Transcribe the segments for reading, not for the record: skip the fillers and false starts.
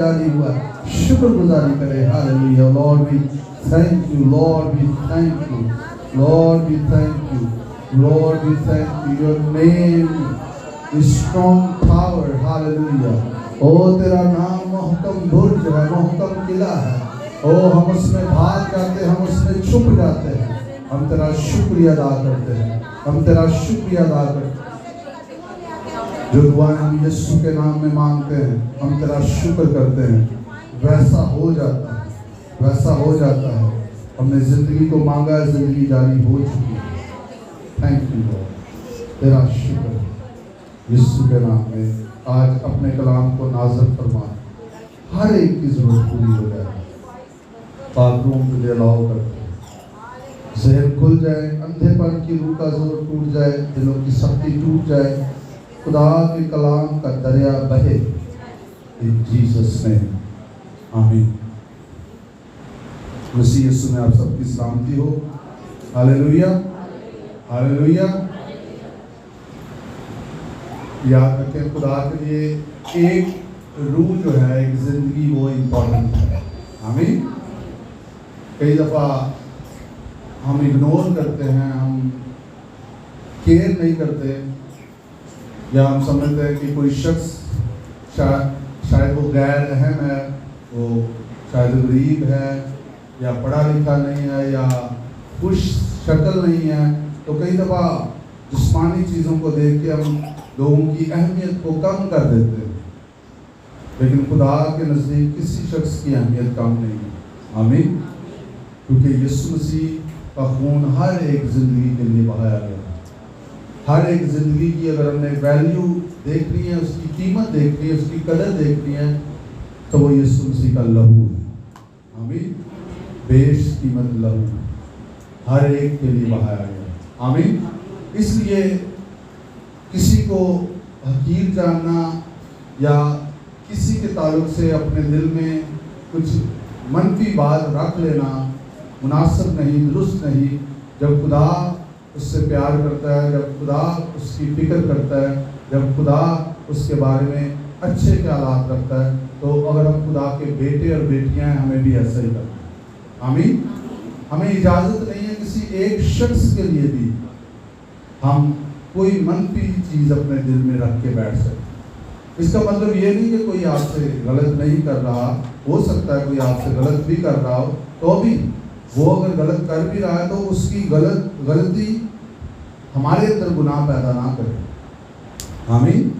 जारी हुआ, शुक्रगुजारी करें। Hallelujah. Lord we thank you, Lord we thank you, Lord we thank you, Lord we thank you. Your name is strong power. Hallelujah. ओ तेरा नाम महकम बुर्ज है, महकम किला है। ओ हम उसमें भाग जाते हैं, हम उसमें छुप जाते हैं। हम तेरा शुक्रिया अदा करते हैं, हम तेरा शुक्रिया अदा करते हैं। जो दुआएं हम यीशु के नाम में मांगते हैं, हम तेरा शुक्र करते हैं, वैसा हो जाता है, वैसा हो जाता है। हमने जिंदगी को मांगा है, जिंदगी जारी हो चुकी है। थैंक यू लॉर्ड, तेरा शुक्र। यीशु के नाम में आज अपने कलाम को नाज़िल फरमा, हर एक की जरूरत पूरी हो जाए। बाथरूम तुझे अलाउ करते हैं, जहर खुल जाए, अंधेपन की रूह का जोर टूट जाए, दिलों की शक्ति टूट जाए, खुदा के कलाम का दरिया बहे। इन जीसस नेम, आमीन। मसीह यीशु में आप सबकी सलामती हो। Hallelujah, hallelujah. याद रखें, खुदा के लिए एक रूह जो है, एक जिंदगी, वो इम्पोर्टेंट है। आमीन। कई दफ़ा हम इग्नोर करते हैं, हम केयर नहीं करते, या हम समझते हैं कि कोई शख्स शायद वो गैर अहम है, वो शायद गरीब है, या पढ़ा लिखा नहीं है, या खुश शक्ल नहीं है। तो कई दफ़ा जिस्मानी चीज़ों को देख के हम लोगों की अहमियत को कम कर देते हैं, लेकिन खुदा के नज़दीक किसी शख्स की अहमियत कम नहीं है। आमीन। क्योंकि यीशु मसीह का खून हर एक ज़िंदगी के लिए बहाया गया। हर एक ज़िंदगी की अगर हमने वैल्यू देखनी है, उसकी कीमत देखनी है, उसकी कदर देखनी है, तो वो यीशु मसीह का लहू है। आमीन। बेश कीमत लहू हर एक के लिए बहाया गया। आमीन। इसलिए किसी को हकीर जानना या किसी के ताल्लुक से अपने दिल में कुछ मनफी बात रख लेना मुनासिब नहीं, दुरुस्त नहीं। जब खुदा उससे प्यार करता है, जब खुदा उसकी फिक्र करता है, जब खुदा उसके बारे में अच्छे ख्यालात रखता है, तो अगर हम खुदा के बेटे और बेटियां हैं, हमें भी ऐसा ही करना है। आमीन। हमें इजाज़त नहीं है किसी एक शख्स के लिए भी हम कोई मनफी चीज़ अपने दिल में रख के बैठ सकते। इसका मतलब ये नहीं कि कोई आपसे गलत नहीं कर रहा, हो सकता है कोई आपसे गलत भी कर रहा हो, तो भी वो अगर गलत कर भी रहा है तो उसकी गलती हमारे अंदर गुनाह पैदा ना करे। आमीन।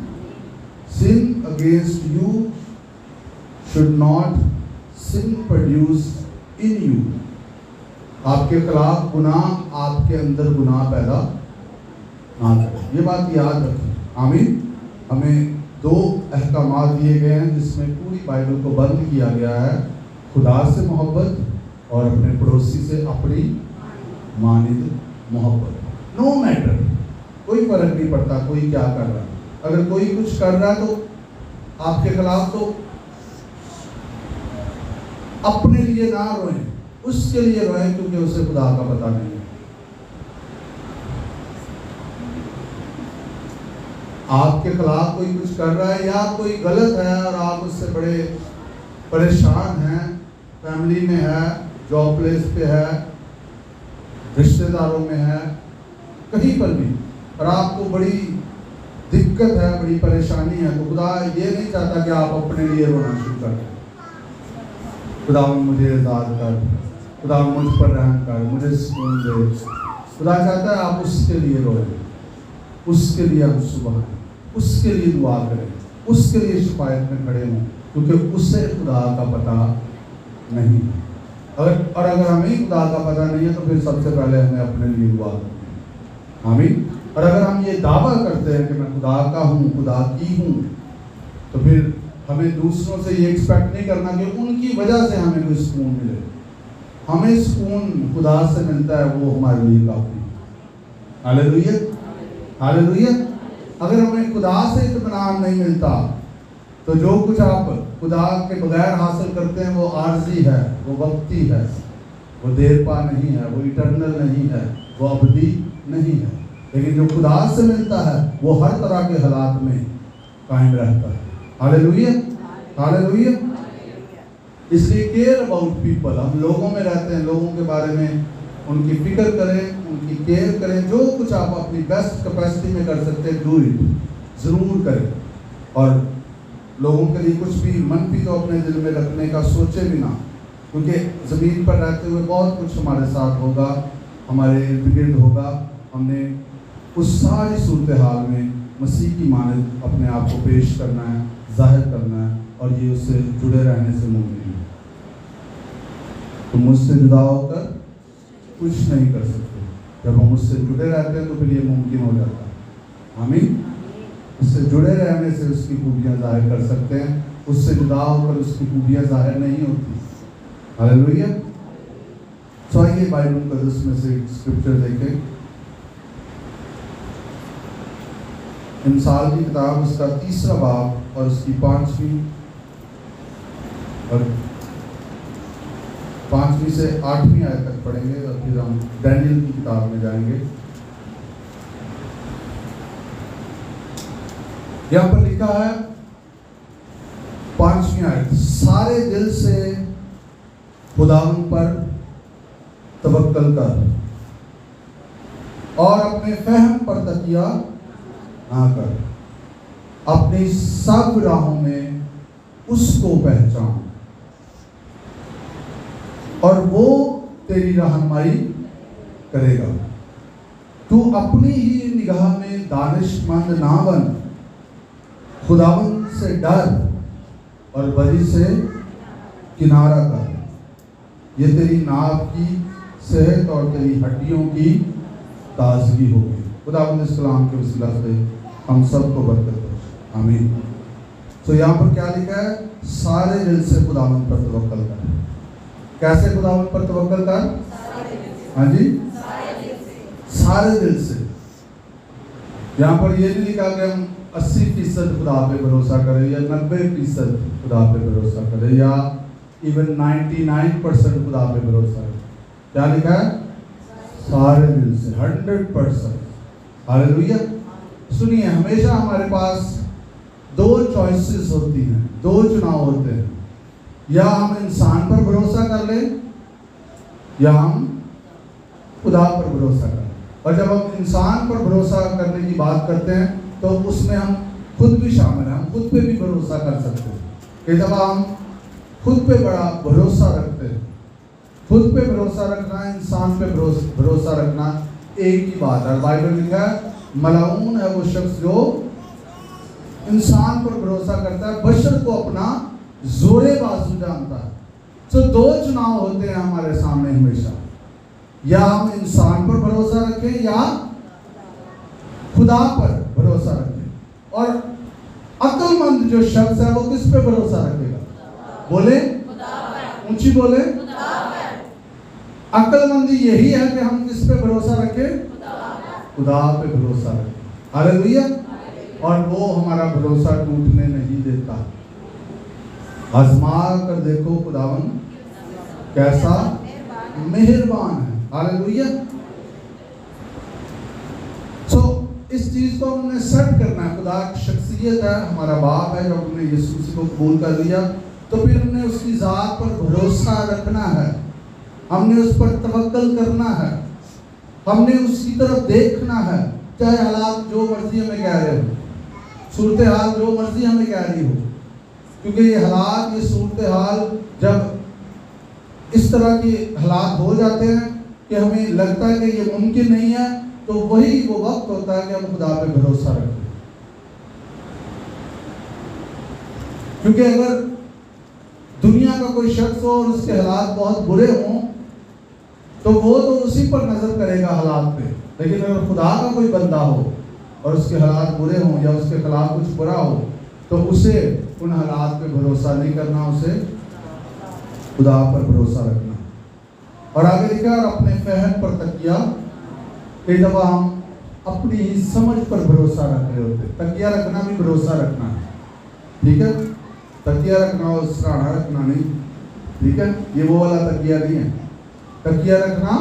Sin against you should not sin produce in you. आपके खिलाफ गुनाह आपके अंदर गुनाह पैदा ना करे, ये बात याद रखें। आमीन। हमें दो अहकामात दिए गए हैं जिसमें पूरी बाइबल को बंद किया गया है, खुदा से मोहब्बत और अपने पड़ोसी से अपनी मानिद मोहब्बत। नो मैटर, कोई फर्क नहीं पड़ता कोई क्या कर रहा है। अगर कोई कुछ कर रहा है तो आपके खिलाफ, तो अपने लिए ना रोएं, उसके लिए रोएं, क्योंकि उसे खुदा का पता नहीं है। आपके खिलाफ कोई कुछ कर रहा है या कोई गलत है और आप उससे बड़े परेशान हैं, फैमिली में है, जॉब प्लेस पे है, रिश्तेदारों में है, कहीं पर भी, और आपको बड़ी दिक्कत है, बड़ी परेशानी है, तो खुदा ये नहीं चाहता कि आप अपने लिए रोना शुरू कर दें। खुदा मुझे आज़ाद कर, खुदा मुझ पर रहम कर, मुझे सुकून दे। खुदा चाहता है आप उसके लिए रोएं, उसके लिए हम सुबह, उसके लिए दुआ करें, उसके लिए शिकायत में खड़े हों, क्योंकि उसे खुदा का पता नहीं है। अगर हमें खुदा का पता नहीं है, तो फिर सबसे पहले हमें अपने लिए दुआ करनी है। आमीन। और अगर हम ये दावा करते हैं कि मैं खुदा का हूँ, खुदा की हूँ, तो फिर हमें दूसरों से ये एक्सपेक्ट नहीं करना कि उनकी वजह से हमें कोई सुकून मिले। हमें सुकून खुदा से मिलता है, वो हमारे लिए काफी है। Hallelujah, hallelujah. अगर हमें खुदा से इत्मीनान नहीं मिलता, तो जो कुछ आप खुदा के बगैर हासिल करते हैं वो आर्जी है, वो वक्ती है, वो देरपा नहीं है, वो इटर्नल नहीं है, वो अबदी नहीं है। लेकिन जो खुदा से मिलता है वो हर तरह के हालात में कायम रहता है। Hallelujah, hallelujah. इसलिए केयर अबाउट पीपल, हम लोगों में रहते हैं, लोगों के बारे में उनकी फिक्र करें, उनकी केयर करें। जो कुछ आप अपनी बेस्ट कैपेसिटी में कर सकते हैं, डू इट, ज़रूर करें। और लोगों के लिए कुछ भी मनफी तो अपने दिल में रखने का सोचे भी ना, क्योंकि ज़मीन पर रहते हुए बहुत कुछ हमारे साथ होगा, हमारे इर्द गिर्द होगा। हमने उस सारी सूरत हाल में मसीह की मानद अपने आप को पेश करना है, जाहिर करना है, और ये उससे जुड़े रहने से मुमकिन है। तो मुझसे जुदा होकर कुछ नहीं कर सकते। जब हम उससे जुड़े रहते हैं तो फिर ये मुमकिन हो जाता है। आमीन। उससे जुड़े रहने से उसकी खूबियाँ जाहिर कर सकते हैं, उससे जुदा होकर उसकी खूबियाँ जाहिर नहीं होती। हालेलुया। तो आइए बाइबल मुक़द्दस में से स्क्रिप्चर देखें। इमसाल की किताब, उसका 3रा बाब और उसकी 5वीं से 8वीं आयत तक पढ़ेंगे, और फिर हम डैनियल की किताब में जाएंगे। यहाँ पर लिखा है 5वीं आयत, सारे दिल से खुदावंद पर तवक्कल कर और अपने फहम पर तकिया ना कर, अपनी सब राहों में उसको पहचान और वो तेरी रहनुमाई करेगा। तू अपनी ही निगाह में दानिशमंद ना बन, खुदावंद से डर और बदी से किनारा कर। ये तेरी नाव की सेहत और तेरी हड्डियों की ताजगी होगी। खुदावंद इस कलाम के वसीला से हम सबको बरकत बख्शे। आमीन। तो यहाँ पर क्या लिखा है? सारे दिल से खुदावंद पर तवक्कल कर। कैसे खुदावंद पर तवक्कल कर? हाँ जी, सारे दिल से। यहाँ पर ये नहीं लिखा कि हम 80% खुदा पे भरोसा करें या 90% खुदा पे भरोसा करें या इवन 99% खुदा पे भरोसा करें। क्या लिखा है? सारे दिल से, 100%। हालेलुया। सुनिए, हमेशा हमारे पास 2 चॉइसेस होती हैं, 2 चुनाव होते हैं। या हम इंसान पर भरोसा कर लें या हम खुदा पर भरोसा करें। और जब हम इंसान पर भरोसा करने की बात करते हैं तो उसमें हम खुद भी शामिल हैं, हम खुद पे भी भरोसा कर सकते हैं। कई दफ़ा हम खुद पे बड़ा भरोसा रखते हैं। खुद पे भरोसा रखना, इंसान पे भरोसा रखना एक ही बात है। बाइबल में लिखा है, मलाऊन है वो शख्स जो इंसान पर भरोसा करता है, बशर को अपना जोरे बाजू जानता है। तो 2 चुनाव होते हैं हमारे सामने हमेशा, या हम इंसान पर भरोसा रखें या खुदा पर भरोसा रखें। और अक्लमंद जो शख्स है वो किस पे भरोसा रखेगा? बोले, ऊंची बोले। अक्लमंदी यही है कि हम किस पे भरोसा रखें? खुदा पे भरोसा रखें। हालेलुया। और वो हमारा भरोसा टूटने नहीं देता। आजमा कर देखो खुदावन कैसा मेहरबान है। हालेलुया। सो इस चीज को हमने सेट करना है। खुदा की शख्सियत है, हमारा बाप है। जब हमने यीशु मसीह को कबूल कर लिया तो फिर हमने उसकी ज़ात पर भरोसा रखना है, हमने उस पर तवक्कल करना है, हमने उसकी तरफ देखना है। चाहे हालात जो मर्जी हमें कह रहे हो, सूरत हाल जो मर्जी हमें कह रही हो, क्योंकि ये हालात, ये सूरत हाल जब इस तरह के हालात हो जाते हैं कि हमें लगता है कि ये मुमकिन नहीं है, तो वही वो वक्त होता है कि हम खुदा पे भरोसा रखें। क्योंकि अगर दुनिया का कोई शख्स हो और उसके हालात बहुत बुरे हों तो वो तो उसी पर नजर करेगा हालात पे। लेकिन अगर खुदा का कोई बंदा हो और उसके हालात बुरे हों या उसके खिलाफ कुछ बुरा हो तो उसे उन हालात पे भरोसा नहीं करना, उसे खुदा पर भरोसा रखना। और आगे लिखा, और अपने फहम पर तकिया। कई दफ़ा हम अपनी ही समझ पर भरोसा रख रहे होते। तकिया रखना भी भरोसा रखना है, ठीक है? तकिया रखना और सराहना रखना नहीं, ठीक है? ये वो वाला तकिया नहीं है। तकिया रखना,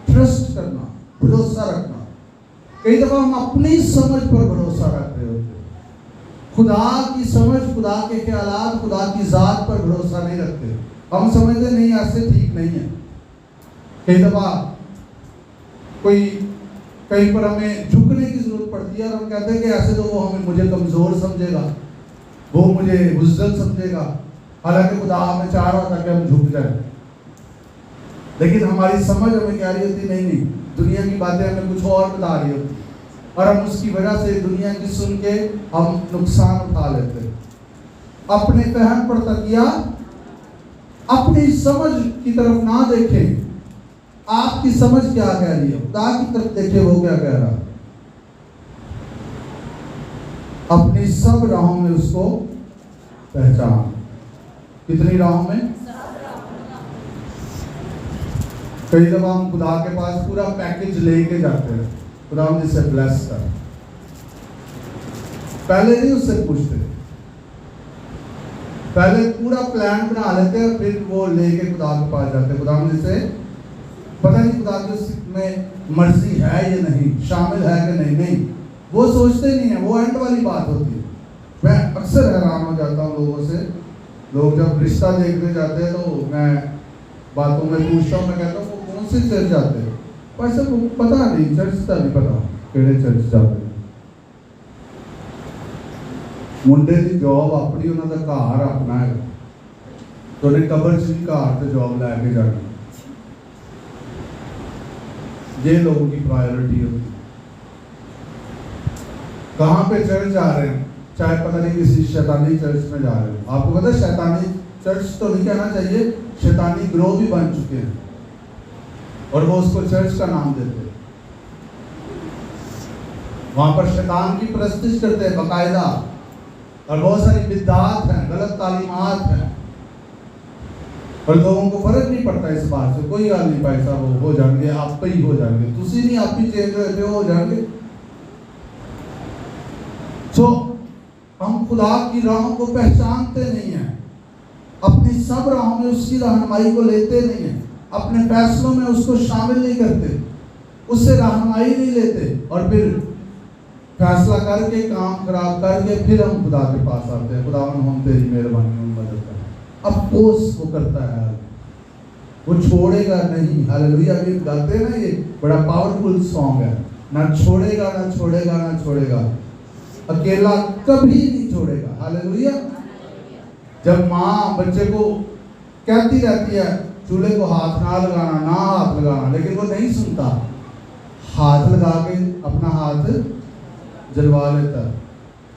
ट्रस्ट करना, भरोसा रखना। कई दफ़ा हम अपनी समझ पर भरोसा रख रहे होते। खुदा की समझ, खुदा के ख्यालात, खुदा की ज़ात पर भरोसा नहीं रखते। हम समझते नहीं ऐसे ठीक नहीं है। कई दफ़ा कोई कहीं पर हमें झुकने की जरूरत पड़ती है और हम कहते हैं कि ऐसे तो वो हमें मुझे कमज़ोर समझेगा, वो मुझे बुज़दिल समझेगा, हालांकि खुदा हमें चाह रहा था कि हम झुक जाए। लेकिन हमारी समझ हमें कह रही होती नहीं, दुनिया की बातें हमें कुछ और बता रही होती और हम उसकी वजह से दुनिया की सुन के हम नुकसान उठा लेते। अपने फहम पर तकिया, अपनी समझ की तरफ ना देखें। आपकी समझ क्या कह रही है, खुदा की तरफ देखे वो क्या कह रहा है। अपनी सब राहों में उसको पहचान। कितनी राहों में? कई दफा हम खुदा के पास पूरा पैकेज लेके जाते हैं, खुदा मुझसे ब्लेस कर, पहले नहीं उससे पूछते, पहले पूरा प्लान बना लेते हैं फिर वो लेके खुदा के पास जाते हैं। खुदा मुझसे पता नहीं खुदा की उसमें मर्जी है या नहीं, शामिल है कि नहीं, वो सोचते नहीं है, वो एंड वाली बात होती है। मैं अक्सर हैरान हो जाता हूँ लोगों से, लोग जब रिश्ता देखने जाते हैं तो मैं बातों में पूछता हूँ, मैं कहता हूँ वो कौन से चर्च जाते हैं, वैसे वो पता नहीं, चर्च का नहीं पता केड़े चर्च जाते हैं। मुंडे की जॉब अपनी, उन्होंने घर अपना है, तो उन्हें कबर च भी घर से जॉब लैके जाना। ये लोगों की प्रायोरिटी होती है। कहाँ पे चर्च जा रहे हैं, चाहे पता नहीं किसी शैतानी चर्च में जा रहे हैं। आपको पता है शैतानी चर्च तो नहीं कहना चाहिए, शैतानी ग्रोह भी बन चुके हैं और वो उसको चर्च का नाम देते हैं। वहां पर शैतान की प्रस्तिश करते हैं बाकायदा, और बहुत सारी बिदअत हैं, गलत तालीमात हैं, और लोगों को फर्क नहीं पड़ता इस बात से। कोई गाल नहीं पाई साहब, हो जाएंगे, आप पे ही हो जाएंगे, तुसी नहीं आप ही चेंज होते हो जाएंगे। तो हम खुदा की राहों को पहचानते नहीं हैं, अपनी सब राहों में उसकी रहनुमाई को लेते नहीं हैं, अपने फैसलों में उसको शामिल नहीं करते, उससे रहनुमाई नहीं लेते, और फिर फैसला करके काम खराब करके फिर हम खुदा के पास आते हैं। खुदा हम तेरी मेहरबानी में मदद कर। अफसोस वो करता है, वो छोड़ेगा नहीं। हालेलुया, अभी गाते हैं ना, ये बड़ा पावरफुल सॉन्ग है, ना छोड़ेगा ना छोड़ेगा ना छोड़ेगा, अकेला कभी नहीं छोड़ेगा। हालेलुया। जब माँ बच्चे को कहती रहती है चूल्हे को हाथ ना लगाना, ना हाथ लगाना, लेकिन वो नहीं सुनता, हाथ लगा के अपना हाथ जलवा लेता,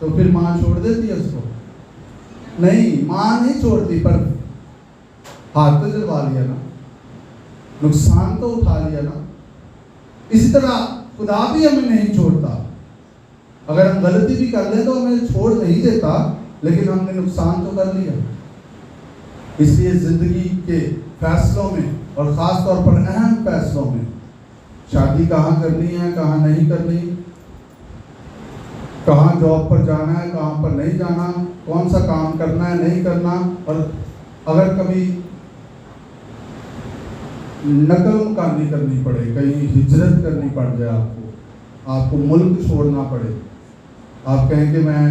तो फिर माँ छोड़ देती है उसको? नहीं, माँ नहीं छोड़ती, पर हाथ तो जलवा लिया ना, नुकसान तो उठा लिया ना। इसी तरह खुदा भी हमें नहीं छोड़ता। अगर हम गलती भी कर ले तो हमें छोड़ नहीं देता, लेकिन हमने नुकसान तो कर लिया। इसलिए जिंदगी के फैसलों में, और खास तौर पर अहम फैसलों में, शादी कहाँ करनी है, कहाँ नहीं करनी, कहाँ जॉब पर जाना है, कहाँ पर नहीं जाना, कौन सा काम करना है नहीं करना, और अगर कभी नकल मकानी करनी पड़े, कहीं हिजरत करनी पड़ जाए, आपको मुल्क छोड़ना पड़े, आप कहें कि मैं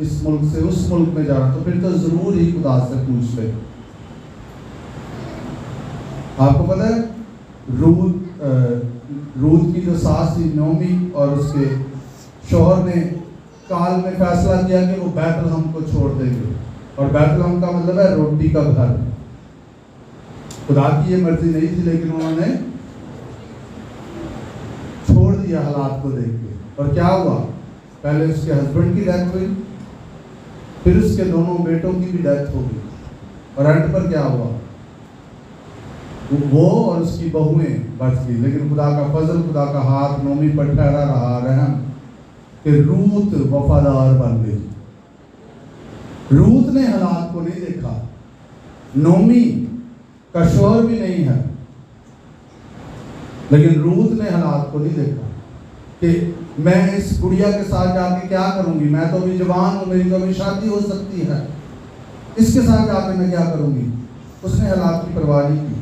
इस मुल्क से उस मुल्क में जा रहा, तो फिर तो जरूर ही खुदा से पूछ ले। आपको पता है रूत की जो सास थी नोमी, और उसके शौहर ने काल में फैसला किया कि वो बैतलहम को छोड़ देंगे, और बैतलहम का मतलब है रोटी का घर। खुदा की ये मर्जी नहीं थी, लेकिन उन्होंने छोड़ दिया हालात को देख के। और क्या हुआ, पहले उसके हस्बैंड की डेथ हुई, फिर उसके दोनों बेटों की भी डेथ हो गई, और अंत पर क्या हुआ, वो और उसकी बहुएं बच गई। लेकिन खुदा का फजल, खुदा का हाथ नोमी पर ठहरा रहा, रहम, कि रूत वफादार बन गई। रूत ने हालात को नहीं देखा, नोमी का शौहर भी नहीं है, लेकिन रूत ने हालात को नहीं देखा कि मैं इस गुड़िया के साथ जाके क्या करूंगी, मैं तो अभी जवान हूं, मेरी तो अभी शादी हो सकती है, इसके साथ जाके मैं क्या करूंगी। उसने हालात की परवाह नहीं की,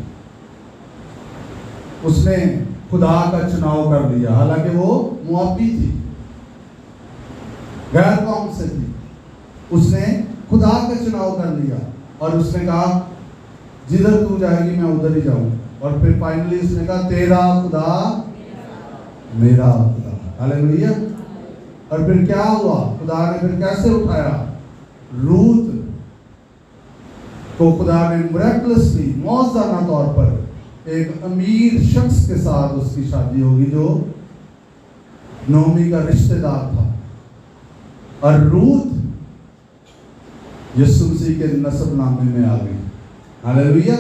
उसने खुदा का चुनाव कर लिया। हालांकि वो मुआफी थी, गैर कौम से थी, उसने खुदा का चुनाव कर लिया और उसने कहा जिधर तू जाएगी मैं उधर ही जाऊं। और फिर फाइनली उसने कहा तेरा खुदा मेरा खुदा। हालेलुया। और फिर क्या हुआ, खुदा ने फिर कैसे उठाया, रूत को खुदा ने मिरेकलसली मौजूदा तौर पर एक अमीर शख्स के साथ उसकी शादी होगी जो नोमी का रिश्तेदार था। और रूत यीशु मसीह के नस्ब नामे में आ गई। Hallelujah,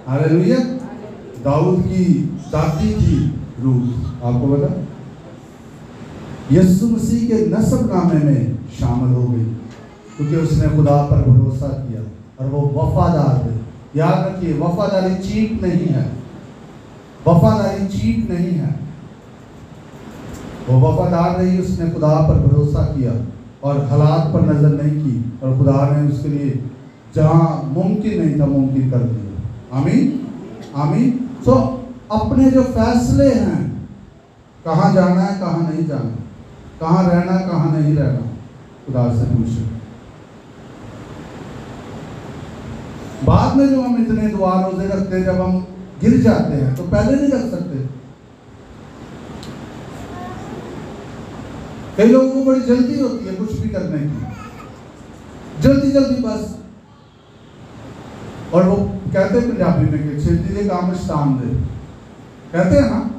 hallelujah. दाऊद की दादी थी रूत, आपको पता, यीशु मसीह के नस्ब नामे में शामिल हो गई क्योंकि उसने खुदा पर भरोसा किया और वो वफादार थे। याद रखिए, वफादारी चीट नहीं है, वफादारी चीट नहीं है। वो वफादार रही, उसने खुदा पर भरोसा किया और हालात पर नजर नहीं की और खुदा ने उसके लिए जहां मुमकिन नहीं था मुमकिन कर दिया। आमीन, आमीन। तो अपने जो फैसले हैं, कहाँ जाना है कहाँ नहीं जाना, कहाँ रहना कहाँ नहीं रहना, खुदा से पूछे। बाद में जो हम इतने दुआ रोजे रखते हैं, जब हम गिर जाते हैं तो पहले नहीं रख सकते। कई लोगों को बड़ी जल्दी होती है कुछ भी करने की, जल्दी जल्दी बस। और वो कहते हैं पंजाबी में कि छेती दे काम स्थान दे, कहते हैं ना।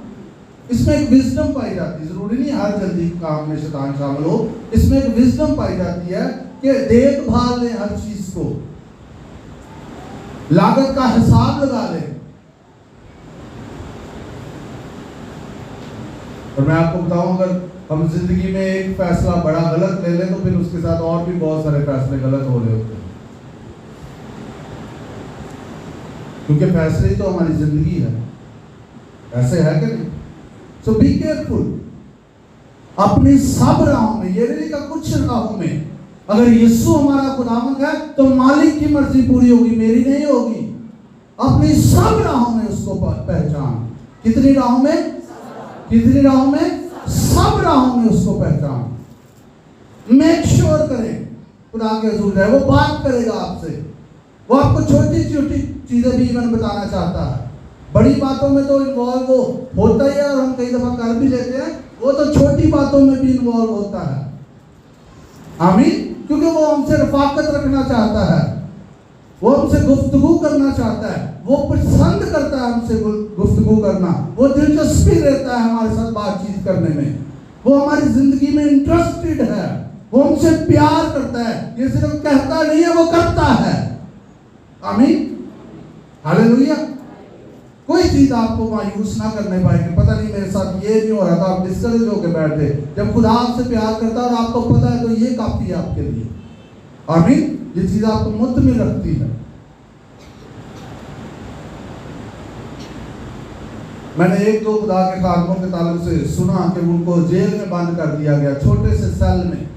इसमें एक विजडम पाई जाती है। जरूरी नहीं हर जल्दी काम में शैतान शामिल हो, इसमें एक विजडम पाई जाती है कि देखभाल ले हर चीज को, लागत का हिसाब लगा ले। और मैं आपको बताऊं, अगर हम जिंदगी में एक फैसला बड़ा गलत ले लें तो फिर उसके साथ और भी बहुत सारे फैसले गलत हो रहे होते हैं, क्योंकि फैसले ही तो हमारी जिंदगी है। ऐसे है कि नहीं? सो बी केयरफुल अपनी सब राहों में, ये नहीं का कुछ राहों में। अगर यीशु हमारा खुदावंद है तो मालिक की मर्जी पूरी होगी, मेरी नहीं होगी। अपनी सब राहों में उसको पहचान। कितनी राहों में? कितनी राहों में? सब राहों में उसको पहचान। मेक श्योर करें खुदा के हुजूर है, वो बात करेगा आपसे। वो आपको छोटी छोटी चीजें भी इवन बताना चाहता है। बड़ी बातों में तो इन्वॉल्व वो होता ही है और हम कई दफा कर भी लेते हैं, वो तो छोटी बातों में भी इन्वॉल्व होता है। आमीन। क्योंकि वो हमसे रफाकत रखना चाहता है, वो हमसे गुफ्तगू करना चाहता है, वो पसंद करता है हमसे गुफ्तगू करना, वो दिलचस्पी रहता है हमारे साथ बातचीत करने में, वो हमारी जिंदगी में इंटरेस्टेड है, वो हमसे प्यार करता है। ये सिर्फ कहता नहीं है, वो करता है। आमीन, हालेलुया। कोई चीज आपको मायूस ना करने पाएगी। पता नहीं मेरे साथ ये नहीं हो रहा था, आप डिस्करेज होकर बैठते। जब खुदा आपसे प्यार करता है और आपको पता है तो ये काफी है आपके लिए। आमीन। ये चीज आपको मुतमिन रखती है। मैंने एक दो खुदा के खादमों के ताल्लुक से सुना कि उनको जेल में बंद कर दिया गया, छोटे से सेल में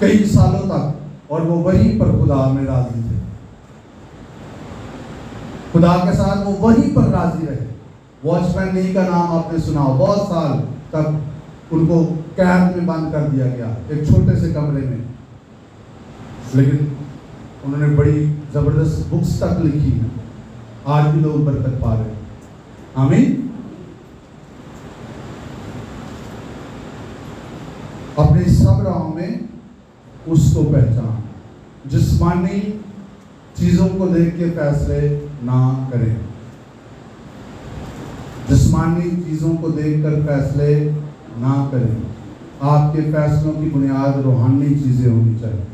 कई सालों तक, और वो वहीं पर खुदा में राजी थे। खुदा के साथ वो वहीं पर राजी रहे। वॉचमैन नी का नाम आपने सुना, बहुत साल तक उनको कैद में बंद कर दिया गया एक छोटे से कमरे में, लेकिन उन्होंने बड़ी जबरदस्त बुक्स तक लिखी है। आज भी लोग बरकत पा रहे हैं। आमीन। अपनी सब राहों में उसको पहचान। जिस्मानी चीजों को देख के फैसले ना करें, जिस्मानी चीजों को देखकर फैसले ना करें। आपके फैसलों की बुनियाद रूहानी चीजें होनी चाहिए।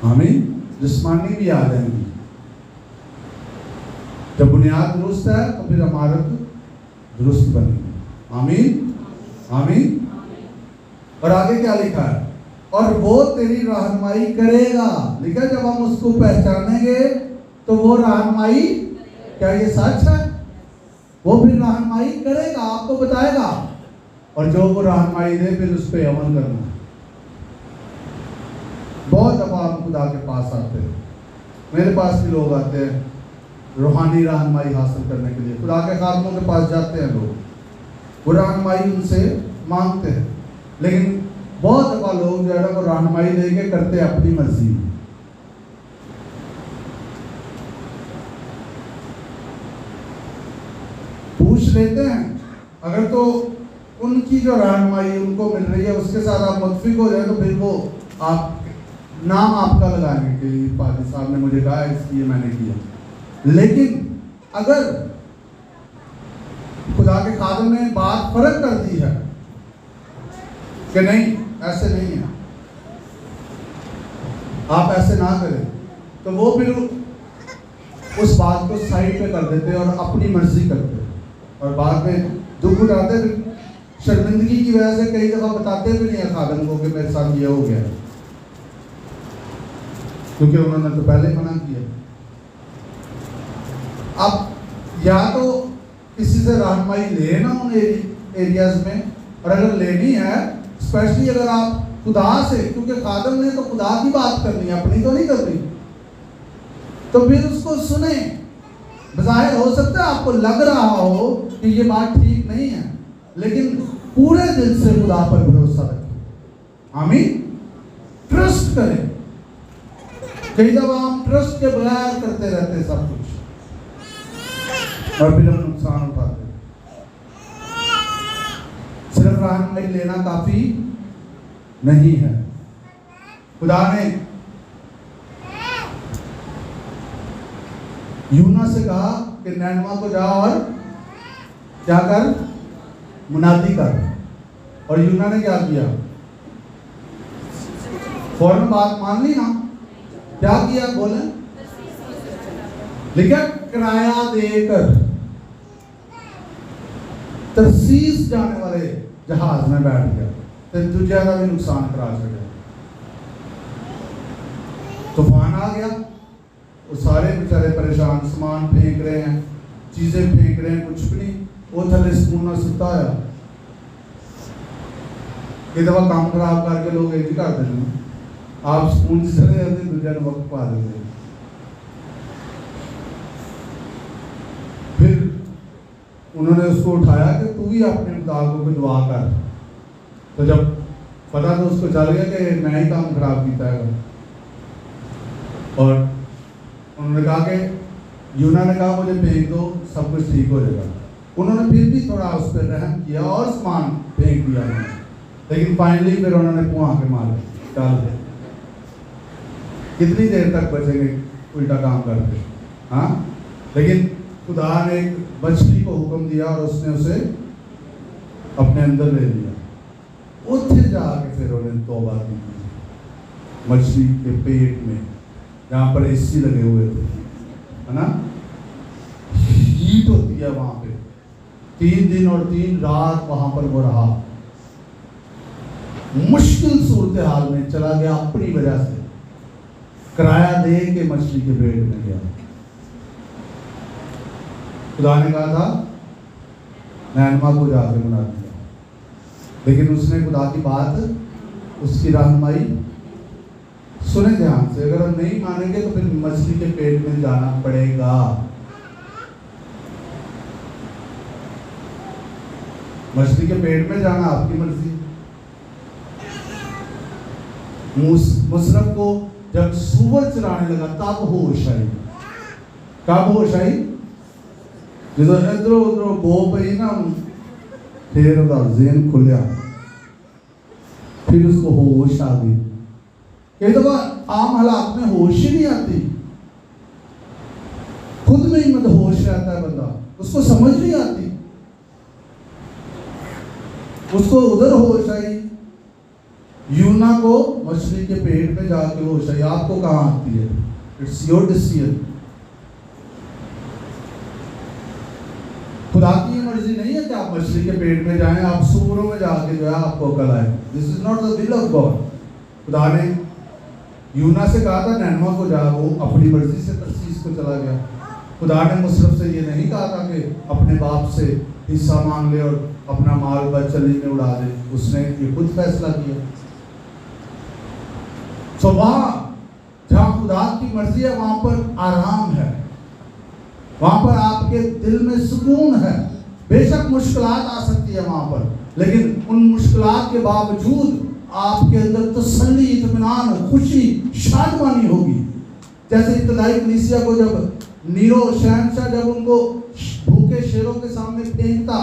आमीन। जिस्मानी भी आ जाएंगी। जब बुनियाद दुरुस्त है तो फिर इमारत दुरुस्त बनेगी। आमीन, आमीन। और आगे क्या लिखा है? और वो तेरी रहनुमाई करेगा। लिखा जब हम उसको पहचानेंगे तो वो रहनुमाई, क्या ये सच है? वो फिर रहनुमाई करेगा, आपको बताएगा, और जो वो रहनुमाई दे फिर उस पर अमल करना। बहुत दफा हम खुदा के पास आते हैं, मेरे पास भी लोग आते हैं रूहानी रहनुमाई हासिल करने के लिए। खुदा के खादमों के पास जाते हैं लोग, वो रहनुमाई उनसे मांगते हैं, लेकिन बहुत दफा लोग जो है ना वो रहनुमाई देके करते अपनी मर्जी। पूछ लेते हैं, अगर तो उनकी जो रहनुमाई उनको मिल रही है उसके साथ आप मुतफिक हो जाए तो फिर वो आप नाम आपका लगाएंगे कि पाजी साहब ने मुझे कहा इसलिए मैंने किया। लेकिन अगर खुदा के खादिम ने बात फर्क कर दी है कि नहीं ऐसे नहीं है, आप ऐसे ना करें, तो वो फिर उस बात को साइड पे कर देते और अपनी मर्जी करते और बाद में दुख उठाते। फिर शर्मिंदगी की वजह से कई दफा बताते भी नहीं है खादिम को कि मेरे साथ ये हो गया, क्योंकि उन्होंने तो पहले मना किया। अब या तो किसी से रहनुमाई लेना उन एरियाज में, और अगर लेनी है स्पेशली अगर आप खुदा से, क्योंकि खादिम ने तो खुदा की बात करनी है, अपनी तो नहीं करनी, तो फिर उसको सुने। बज़ाहिर हो सकता है आपको लग रहा हो कि ये बात ठीक नहीं है, लेकिन पूरे दिल से खुदा पर भरोसा रखें। आमीन। ट्रस्ट करें। कई दफा हम ट्रस्ट के बगैर करते रहते हैं सब कुछ और फिर हम नुकसान उठाते हैं। सिर्फ रहनुमाई लेना काफी नहीं है। खुदा ने यूना से कहा कि नैनवा को जा और क्या कर, मुनादी कर, और यूना ने क्या किया, फौरन बात मान ली ना। क्या किया बोले, लिखा किराया देकर तरसीस जाने वाले जहाज में बैठ गया, तो दूसरे का भी नुकसान करा सके। तूफान आ गया, वो सारे बेचारे परेशान, सामान फेंक रहे हैं, चीजें फेंक रहे हैं, कुछ भी नहीं। वो थले स्कून सुता है। ये दफा काम खराब करके लोग एक ही कर देते, आप स्कूल से चले जाते, दूसरे ने वक्त पा देते। फिर उन्होंने उसको उठाया कि तू भी अपने मुताबिक को दुआ कर। तो जब पता तो उसको चल गया कि मैं ही काम खराब किया है, और उन्होंने कहा कि यूना ने कहा मुझे फेंक दो, सब कुछ ठीक हो जाएगा। उन्होंने फिर भी थोड़ा उस पर रहम किया और सामान फेंक दिया उन्होंने, लेकिन फाइनली फिर उन्होंने कुआं के मारे डाल दिया। कितनी देर तक बचेंगे उल्टा काम करते। हाँ, लेकिन खुदा ने एक मछली को हुक्म दिया और उसने उसे अपने अंदर ले लिया। उठे जाके फिर उन्होंने तौबा की मछली के पेट में, जहाँ पर एसी लगे हुए थे, है ना, हीट होती है वहां पे। 3 दिन और 3 रात वहां पर वो रहा, मुश्किल सूरत हाल में चला गया अपनी वजह से, किराया दे के मछली के पेट में गया। खुदा ने कहा था नैनमा को जाके बुला दिया, लेकिन उसने खुदा की बात, उसकी रहनुमाई सुने ध्यान से। अगर हम नहीं मानेंगे तो फिर मछली के पेट में जाना पड़ेगा। मछली के पेट में जाना आपकी मर्जी। मुशर्रफ को जब सूअर चराने लगा तब होश आई। कब होश आई? जो इधर उधर गो पई ना, फिर ज़हन खुलिया, फिर उसको होश आ गई। कई दफा आम हालात में होश ही नहीं आती, खुद में ही मदहोश रहता है बंदा, उसको समझ नहीं आती। उसको उधर होश आई, यूना को मछली के पेट में जाके होश आई। आपको कहाँ आती है? It's your decision. खुदा की ये मर्जी नहीं है कि आप मछली के पेट में जाएं, आप सूअरों में जाके जो है आपको अकल आए। This is not the will of God. खुदा ने यूना से कहा था नैनवा को जा, वो अपनी मर्जी से तरसीस को चला गया। खुदा ने मुशर्रफ से ये नहीं कहा था कि अपने बाप से हिस्सा मांग ले और अपना माल बचली में उड़ा दे, उसने ये खुद फैसला किया। तो वहां जहां खुदा की मर्जी है वहां पर आराम है, वहां पर आपके दिल में सुकून है। बेशक मुश्किलात आ सकती है वहां पर, लेकिन उन मुश्किलात के बावजूद आपके अंदर तसल्ली, इत्मीनान, खुशी, शादमानी होगी। जैसे इब्तदाई कलीसिया को जब नीरो शहंशाह जब उनको भूखे शेरों के सामने फेंकता,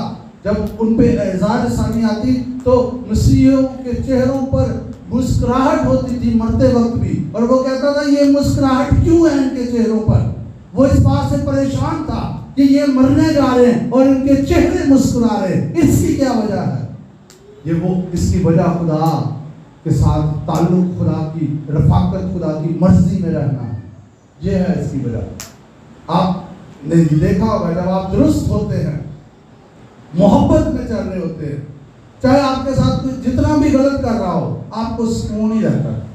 जब उन पे एजाज सानी आती, तो मसीहियों के चेहरों पर मुस्कुराहट होती थी मरते वक्त भी। और वो कहता था ये मुस्कुराहट क्यों है इनके चेहरों पर? वो इस बात से परेशान था कि ये मरने जा रहे हैं और इनके चेहरे मुस्कुरा रहे हैं, इसकी क्या वजह है? ये वो इसकी वजह खुदा के साथ ताल्लुक, खुदा की रफाकत, खुदा की मर्जी में रहना है। ये है इसकी वजह। आपने देखा होगा जब आप दुरुस्त होते हैं, मोहब्बत में चल रहे होते हैं, चाहे आपके साथ कोई जितना भी गलत कर रहा हो, आपको सुकून ही रहता है।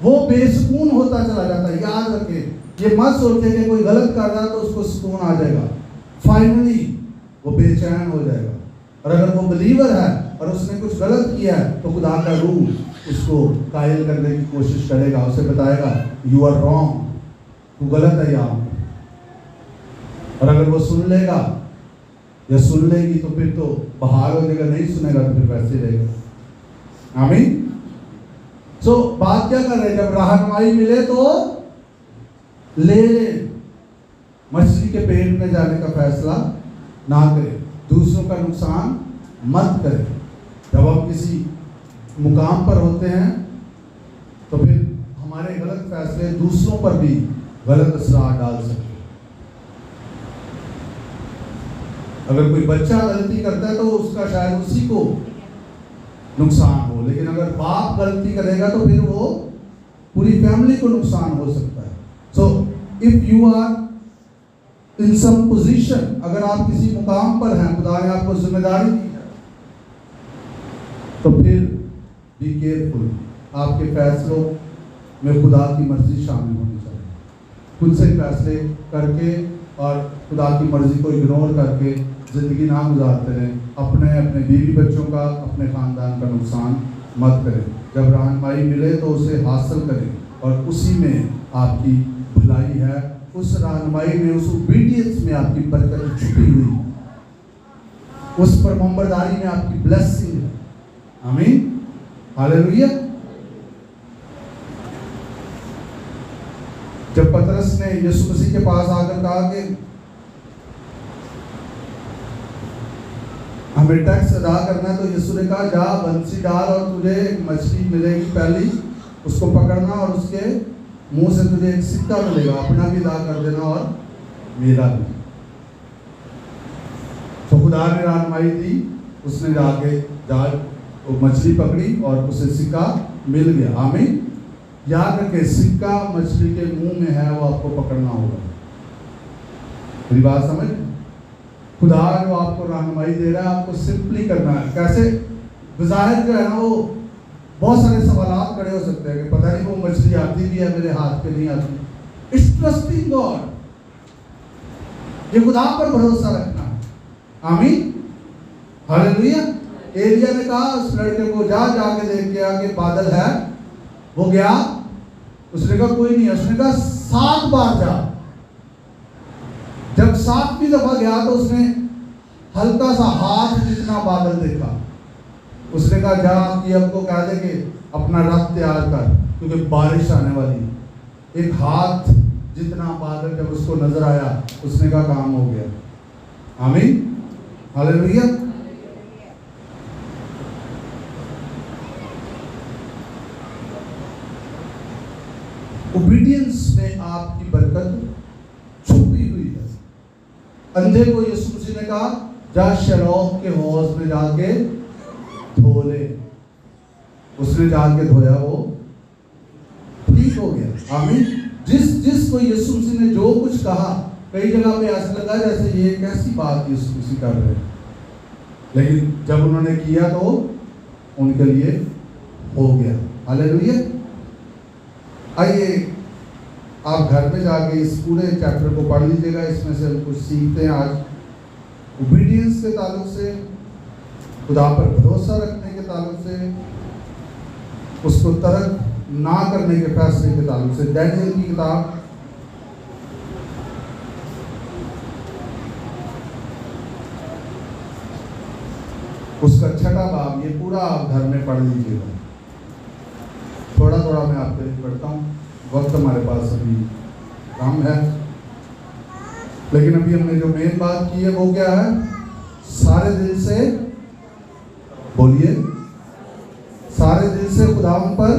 वो बेसुकून होता चला जाता है। याद रखें, ये मत सोचे कि कोई गलत कर रहा है तो उसको सुकून आ जाएगा। फाइनली वो बेचैन हो जाएगा। और अगर वो बिलीवर है और उसने कुछ गलत किया है तो खुदा का रूह उसको कायल करने की कोशिश करेगा, उसे बताएगा यू आर रॉन्ग, तू गलत है यहाँ। और अगर वो सुन लेगा या सुन लेगी तो फिर तो बहाल हो जाएगा, नहीं सुनेगा तो फिर वैसे रहेगा। आमीन। सो बात क्या कर रहे हैं? जब रहनुमाई मिले तो ले मछली के पेट में जाने का फैसला ना करें, दूसरों का नुकसान मत करें। जब हम किसी मुकाम पर होते हैं तो फिर हमारे गलत फैसले दूसरों पर भी गलत असर डाल सकते हैं। अगर कोई बच्चा गलती करता है तो उसका शायद उसी को नुकसान हो, लेकिन अगर बाप गलती करेगा तो फिर वो पूरी फैमिली को नुकसान हो सकता है। So if you are in some position, अगर आप किसी मुकाम पर हैं, खुदा ने आपको जिम्मेदारी दी है, तो फिर बी केयरफुल। आपके फैसलों में खुदा की मर्जी शामिल होनी चाहिए। खुद से फैसले करके और खुदा की मर्जी को इग्नोर करके ज़िंदगी ना गुजारते रहें। अपने अपने बीवी बच्चों का, अपने ख़ानदान का नुकसान मत करें। जब रहनुमाई मिले तो उसे हासिल करें, और उसी में आपकी भलाई है। उस रहनुमाई में, उस ओबीडियंस में आपकी बरकत छुपी हुई, उस पर पैगंबरदारी में आपकी ब्लेसिंग है। आमीन, हालेलुया। जब पतरस ने यीशु मसीह के पास आकर कहा कि हमें टैक्स अदा करना है, तो यीशु ने कहा जा बंसी डाल और तुझे एक मछली मिलेगी पहली, उसको पकड़ना और उसके मुंह से तुझे एक सिक्का मिलेगा, अपना भी अदा कर देना और मेरा भी। तो खुदा ने रहनुमाई दी, उसने जाके जाल मछली पकड़ी और उसे सिक्का मिल गया। आमीन। याद रखें, सिक्का मछली के मुंह में है, वो आपको पकड़ना होगा। मेरी बात समझ? खुदा जो आपको रहनुमाई दे रहा है, आपको सिंपली करना है। कैसे? बज़ाहिर जो है ना, वो बहुत सारे सवालात खड़े हो सकते हैं कि पता नहीं वो मछली आती भी है मेरे हाथ पे, नहीं आती। इट्स ट्रस्टिंग गॉड, ये खुदा पर भरोसा रखना है। आमीन, हालेलुया। एलिया ने कहा उस लड़के को जाके देख के आके बादल है। वो गया, उसने कहा कोई नहीं है। उसने कहा 7 बार जा। जब 7वीं दफा गया तो उसने हल्का सा हाथ जितना बादल देखा। उसने कहा जा कि अब को कह दे कि अपना रथ तैयार कर, क्योंकि बारिश आने वाली। एक हाथ जितना बादल जब उसको नजर आया, उसने कहा काम हो गया। आमीन, हालेलुया। ओबीडियंस में आपकी बरकत छुपी हुई है। अंधे को यीशु मसीह ने कहा जा शलोह के हौज में जाके धो ले। उसने जाके धोया, वो ठीक हो गया। आमीन। जिसको यीशु मसीह ने जो कुछ कहा, कई जगह पे ऐसा लगा जैसे ये कैसी बात यीशु मसीह कर रहे हैं, लेकिन जब उन्होंने किया तो उनके लिए हो गया। हालेलुया। आइए आप घर में जाके इस पूरे चैप्टर को पढ़ लीजिएगा। इसमें से हम कुछ सीखते हैं आज ओबीडियंस के ताल्लुक से, खुदा पर भरोसा रखने के ताल्लुक से, उसको तर्क ना करने के फैसले के ताल्लुक से। डैनियल की किताब उसका 6वां बाब, ये पूरा आप घर में पढ़ लीजिएगा। थोड़ा मैं आपके लिए पढ़ता हूँ, वक्त हमारे पास अभी कम है, लेकिन अभी हमने जो मेन बात की है वो क्या है? सारे दिल से, बोलिए, सारे दिल से खुदावन पर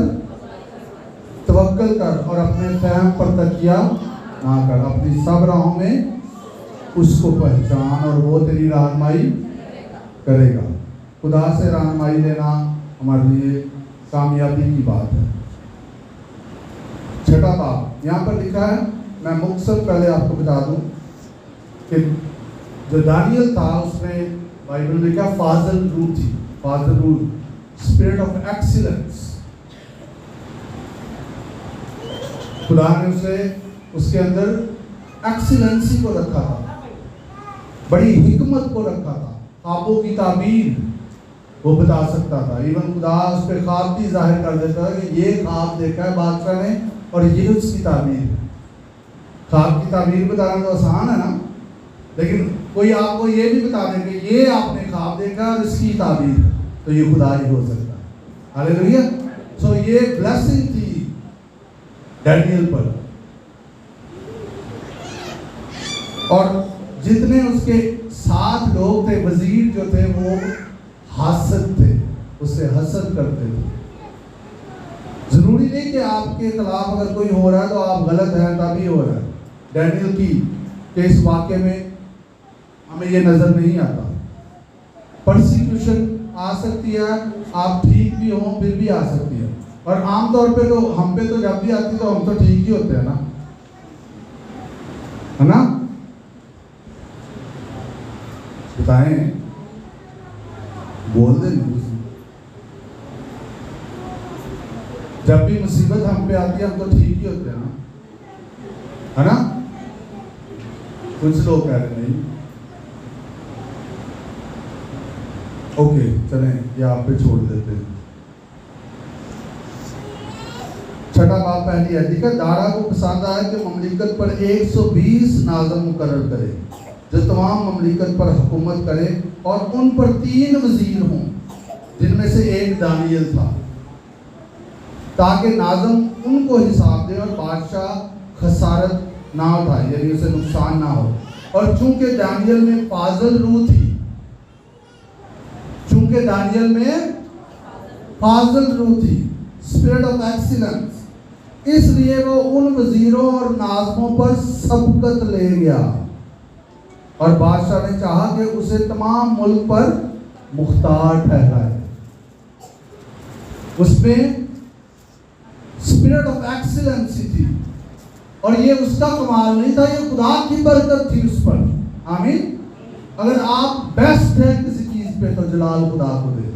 तवक्कल कर और अपने फहम पर तकिया ना कर, अपनी सब राहों में उसको पहचान और वो तेरी रहनुमाई करेगा। खुदा से रहनुमाई लेना हमारे लिए कामयाबी की बात है। छठा बाब यहाँ पर लिखा है, मैं मुख्तसर पहले आपको बता दूं कि जो दानियल था उसने बाइबल में लिखा फाजल रूह थी, फाजल रूह, स्पिरिट ऑफ एक्सीलेंस। खुदा ने उसे उसके अंदर एक्सीलेंसी को रखा था, बड़ी हिकमत को रखा था, ख्वाबों की ताबीर वो बता सकता था। इवन खुदा उस पर ख्वाब भी जाहिर कर देता है कि ये ख्वाब देखा है बादशाह ने और ये उसकी ताबीर है। ख्वाब की ताबीर बताना तो आसान है ना, लेकिन कोई आपको ये भी बता दे कि ये आपने ख्वाब देखा और इसकी ताबीर है, तो ये खुदा ही हो सकता है। हालेलुया। सो ये ब्लेसिंग थी डैनियल पर, और जितने उसके साथ लोग थे, वजीर जो थे, वो हासद थे, उससे हसद करते थे। जरूरी नहीं कि आपके खिलाफ अगर कोई हो रहा है तो आप गलत हैं तभी हो रहा है। डैनियल की के इस वाक्य में हमें ये नजर नहीं आता। परसिक्यूशन आ सकती है, आप ठीक भी हो फिर भी आ सकती है, और आमतौर पे तो हम पे तो जब भी आती तो हम तो ठीक ही होते हैं ना, है ना? बताएं, बोल दे। जब भी मुसीबत हम पे आती है हम तो ठीक ही होते हैं ना, है ना? कुछ लोग कह रहे नहीं। ओके चलें, ये आप पे छोड़ देते हैं। छठा बाब पहली है, ठीक है। दारा को पसंद आया कि ममलिकत पर 120 नाज़म मुकर्रर करे जो तमाम ममलिकत पर हुकूमत करे, और उन पर 3 वजीर हों जिनमें से एक दानियल था, ताकि नाज़म उनको हिसाब दे और बादशाह खसारत ना उठाए, यानी उसे नुकसान ना हो। और चूंकि दानियल में फाजल रूह थी, चूंकि दानियल में फाजल रूह थी, स्पिरिट ऑफ एक्सीलेंस, इसलिए वो उन वजीरों और नाज़मों पर सबकत ले गया, और बादशाह ने चाहा कि उसे तमाम मुल्क पर मुख्तार ठहराए। उसमें स्पिरिट ऑफ एक्सीलेंसी थी, और ये उसका कमाल नहीं था, ये खुदा की बरकत थी उस पर। आमीन। अगर आप बेस्ट हैं किसी चीज पे तो जलाल खुदा को दे।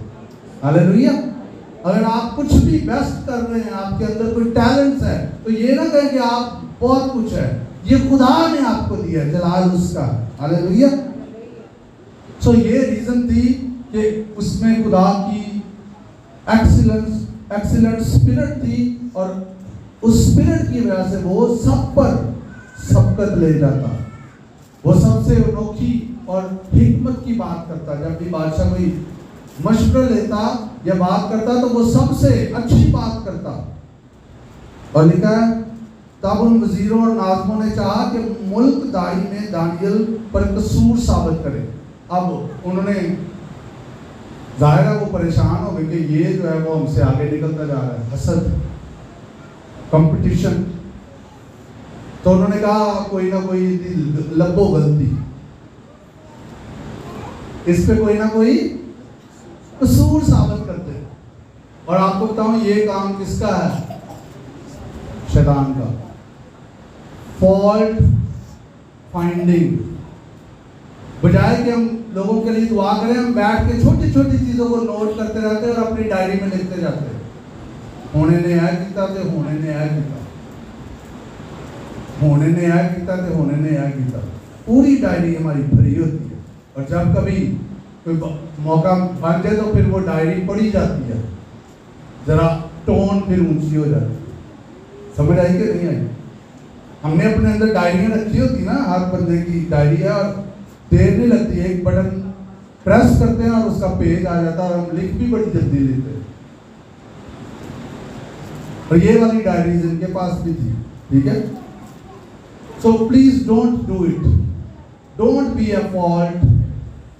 हालेलुया। अगर आप कुछ भी बेस्ट कर रहे हैं, आपके अंदर कोई टैलेंट्स है, तो ये ना कहें कि आप बहुत कुछ है, ये खुदा ने आपको दिया, जलाल उसका। हालेलुया। सो ये रीजन थी कि उसमें खुदा की एक्सीलेंट स्पिरिट थी, और उस स्पिरिट की वजह से वो सब पर सबकत ले जाता, वो सबसे अनोखी और हिकमत की बात करता। जब भी बादशाह कोई मशवरा लेता या बात करता तो वो सबसे अच्छी बात करता। और लिखा है, तब उन वजीरों और नाज़मों ने चाहा कि मुल्क दाई में दानियल पर कसूर साबित करे। अब उन्होंने, जाहिर है वो परेशान हो गए कि ये जो है वो हमसे आगे निकलता जा रहा है, हसद, कंपटीशन। तो उन्होंने कहा कोई ना कोई लबो गलती, इस पे कोई ना कोई कसूर साबित करते। और आपको बताऊं ये काम किसका है? शैतान का। Fault finding. बजाय कि हम लोगों के लिए दुआ करें, हम बैठ के छोटी छोटी चीजों को नोट करते रहते हैं और अपनी डायरी में लिखते जाते हैं। होने ने आया किया थे, होने ने आया किया, होने ने आया किया थे, होने ने आया किया। पूरी डायरी हमारी भरी होती है, और जब कभी कोई मौका बन जाए तो फिर वो डायरी पढ़ी जाती है, जरा टोन फिर ऊंची हो जाती है। समझ आई कि नहीं आई? हमने अपने अंदर डायरियां रखी होती ना, हर बंदे की डायरी है, और देर नहीं लगती, एक बटन प्रेस करते हैं और उसका पेज आ जाता है, और हम लिख भी बड़ी जल्दी लेते हैं। तो ये वाली डायरीज इनके पास भी थी, ठीक है। So please don't do it, don't be a fault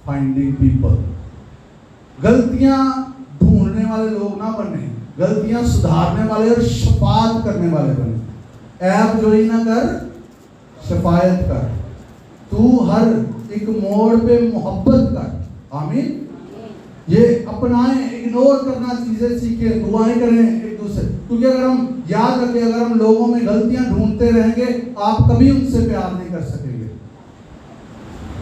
finding people. गलतियां ढूंढने वाले लोग ना बने, गलतियां सुधारने वाले और शफात करने वाले बने। ऐब जोई ना कर, शफायत कर। तू हर एक मोड़ पे मोहब्बत कर। आमीन। ये अपनाएं, इग्नोर करना चीजें सीखें, दुआएं करें एक दूसरे, क्योंकि अगर हम याद रखें, अगर हम लोगों में गलतियां ढूंढते रहेंगे, आप कभी उनसे प्यार नहीं कर सकेंगे।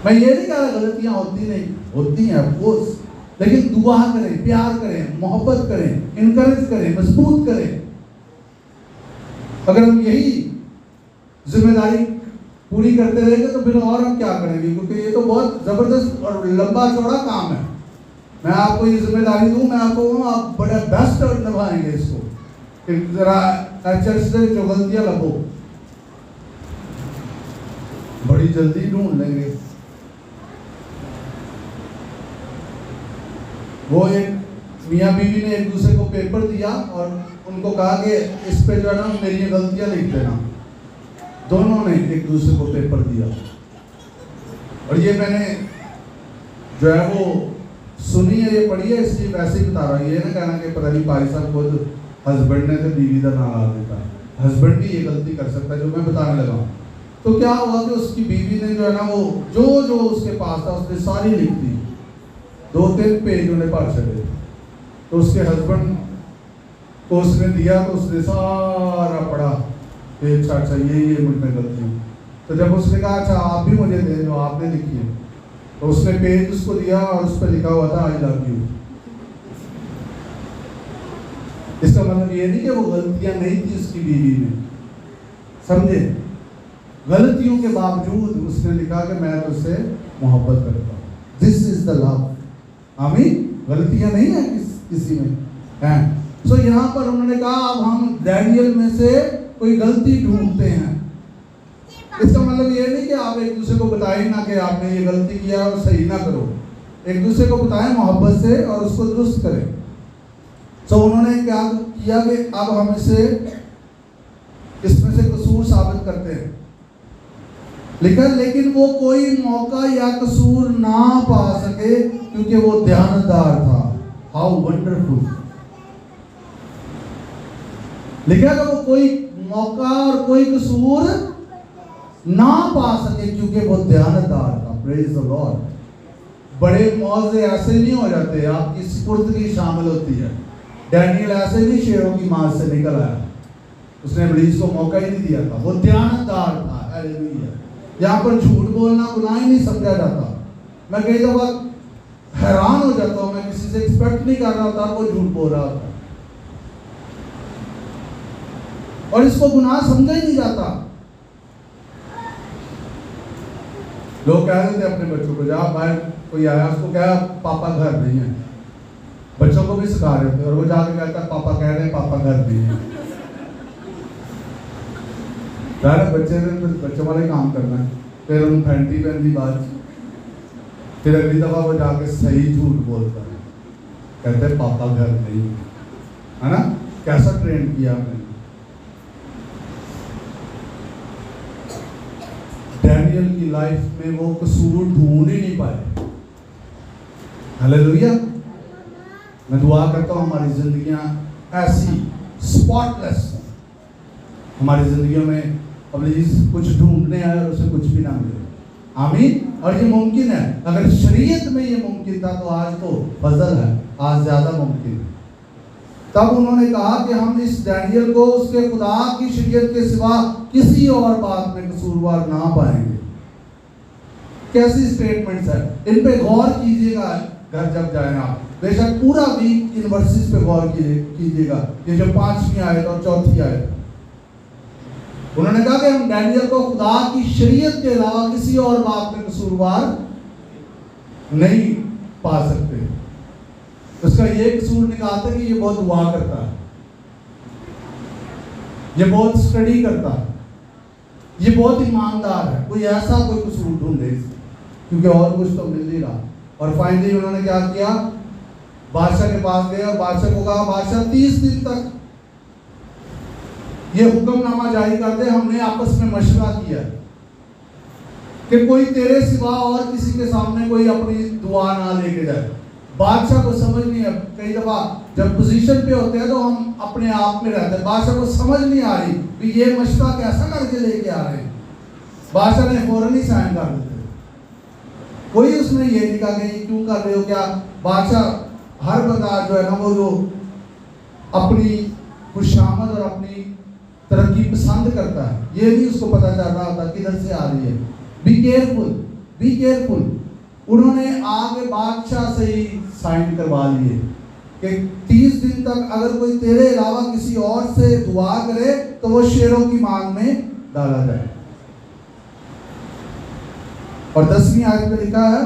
मैं ये नहीं कह रहा गलतियां होती नहीं, होती हैं ऑफकोर्स, लेकिन दुआ करें, प्यार करें, मोहब्बत करें, इनकरेज करें, मजबूत करें। अगर हम यही जिम्मेदारी पूरी करते रहेंगे तो फिर और हम क्या करेंगे, क्योंकि ये तो बहुत जबरदस्त और लंबा चौड़ा काम है। मैं आपको ये जिम्मेदारी दूं, मैं आपको कहूँ आप बड़े बेस्ट निभाएंगे इसको, कि जरा चर्च से जो गलतियां लगो बड़ी जल्दी ढूंढ लेंगे। वो एक मियाँ बीवी ने एक दूसरे को पेपर दिया और उनको कहा कि इस पे जो है ना मेरी गलतियां लिख देना। दोनों ने एक दूसरे को पेपर दिया, और ये मैंने जो है वो सुनी है, ये पढ़ी है, इसलिए वैसे ही बता रहा हूँ। ये ना कहना कि पता नहीं भाई साहब खुद हस्बैंड ने तो बीवी का नाम ला देता है, हस्बैंड भी ये गलती कर सकता है जो मैं बताने लगा हूँ। तो क्या हुआ कि उसकी बीवी ने जो है ना वो जो उसके पास था उसने सारी लिख दी, 2-3 पेज उन्हें पढ़ चले। तो उसके हस्बैंड को उसने दिया, तो उसने सारा पढ़ा, अच्छा ये मुझ में गलती है। तो जब उसने कहा अच्छा आप भी मुझे दे जो आपने लिखी है, तो उसने पेज उसको दिया और उस पर लिखा हुआ था आई लव यू। इसका मतलब ये नहीं कि वो गलतियां नहीं थी उसकी बीवी में, समझे। गलतियों के बावजूद उसने लिखा कि मैं तुझसे मोहब्बत करता हूँ, दिस इज द लव। आमीन। गलतियां नहीं है किसी में है। सो यहाँ पर उन्होंने कहा अब हम डैनियल में से कोई गलती ढूंढते हैं। इसका मतलब ये नहीं कि आप एक दूसरे को बताएं ना कि आपने ये गलती किया और सही ना करो, एक दूसरे को बताएं मोहब्बत से और उसको दुरुस्त करें। सो उन्होंने क्या किया कि अब हम इसे इसमें से कसूर साबित करते हैं। लिखा लेकिन वो कोई मौका या कसूर ना पा सके क्योंकि वो ध्यानदार था। How wonderful. लिखा कि वो कोई मौका और कोई कसूर ना पा सके क्योंकि वो ध्यानदार था। Praise the Lord. बड़े मौजे ऐसे नहीं हो जाते, आपकी सुपुर्दगी शामिल होती है। डैनियल ऐसे नहीं शेरों की मार से निकल आया, उसने इब्लीस को मौका ही नहीं दिया था, वो ध्यानदार था। हालेलुया। यहाँ पर झूठ बोलना गुनाह ही नहीं समझा जाता। मैं कई दफा हैरान हो जाता हूँ, मैं किसी से एक्सपेक्ट नहीं कर रहा होता, वो झूठ बोल रहा होता और इसको गुनाह समझा ही नहीं जाता। लोग कह रहे थे अपने बच्चों को, जहाँ बाहर कोई आया उसको क्या पापा घर नहीं है, बच्चों को भी सिखा रहे थे, और वो जाके कहता पापा कह रहे हैं पापा घर नहीं है। बच्चे ने बच्चों वाले काम करना है, फिर उन फैंटी पहन दी बात, फिर अगली दफा वो जाके सही झूठ बोलता है, कहते हैं पापा घर नहीं है ना। कैसा ट्रेन किया मैंने। डैनियल की लाइफ में वो कसूर ढूंढ ही नहीं पाए। हालेलुया। मैं दुआ करता हूँ हमारी जिंदगियां ऐसी स्पॉटलेस, हमारी जिंदगियों में प्लीज कुछ ढूंढने आए और उसे कुछ भी ना मिले। आमीन। और ये मुमकिन है, अगर शरीयत में ये मुमकिन था तो आज तो फजल है, आज ज्यादा मुमकिन है। तब उन्होंने कहा कि हम इस डैनियल को उसके खुदा की शरीयत के सिवा किसी और बात में कसूरवार ना पाएंगे। कैसी स्टेटमेंट्स है, इन पे गौर कीजिएगा घर जब जाए आप। बेशक पूरा वीक इन वर्सेस पे गौर कीजिएगा, ये जो 5वीं आयत और 4थी आयत। उन्होंने कहा कि हम डैनियल को खुदा की शरीयत के अलावा किसी और बात में कसूरवार नहीं पा सकते। उसका ये कसूर निकालते कि ये बहुत दुआ करता है, ये बहुत स्टडी करता है, ये बहुत ईमानदार है। कोई ऐसा कोई कसूर ढूंढे, क्योंकि और कुछ तो मिल नहीं रहा। और फाइनली उन्होंने क्या किया, बादशाह के पास गए और बादशाह को कहा बादशाह 30 दिन तक ये हुक्मनामा जारी कर दे, हमने आपस में मशवरा किया कि कोई तेरे सिवा और किसी के सामने कोई अपनी दुआ ना लेके जाए। बादशाह को समझ नहीं है, कई दफा जब पोजीशन पे होते हैं तो हम अपने आप में रहते हैं, बादशाह को समझ नहीं आ रही कि ये मशवरा कैसा करके लेके आ रहे हैं। बादशाह ने फौरन ही साइन कर देते, कोई उसने ये नहीं कहा कि क्यों कर रहे हो क्या। बादशाह हर बंदा जो है ना वो जो अपनी खुशामद और अपनी तरक्की पसंद करता है, ये नहीं उसको पता चल रहा होता किधर से आ रही है। Be careful, be careful. उन्होंने आगे बादशाह से ही साइन करवा लिए कि 30 दिन तक अगर कोई तेरे अलावा किसी और से दुआ करे तो वो शेरों की मांग में डाला जाए। और 10वीं आयत में लिखा है,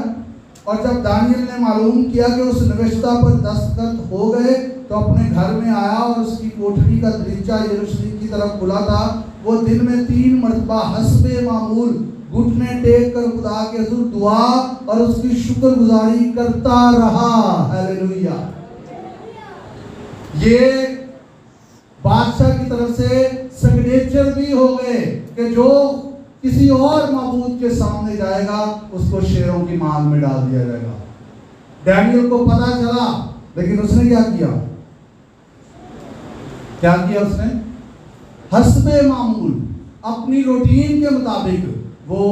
और जब दानियल ने मालूम किया कि उस नवेश्ता पर दस्तखत हो गए तो अपने घर में आया और उसकी कोठरी का दरीचा यरूशलेम की तरफ खुला था। वो दिन में 3 मरतबा हस्बे मामूल घुटने टेक कर खुदा के हुजूर दुआ और उसकी शुक्रगुजारी करता रहा। हालेलुया। ये बादशाह की तरफ से सिग्नेचर भी हो गए कि जो किसी और माबूद के सामने जाएगा उसको शेरों की मांग में डाल दिया जाएगा। डैनियल को पता चला, लेकिन उसने क्या किया? क्या किया उसने? हस्बे मामूल, अपनी रूटीन के मुताबिक वो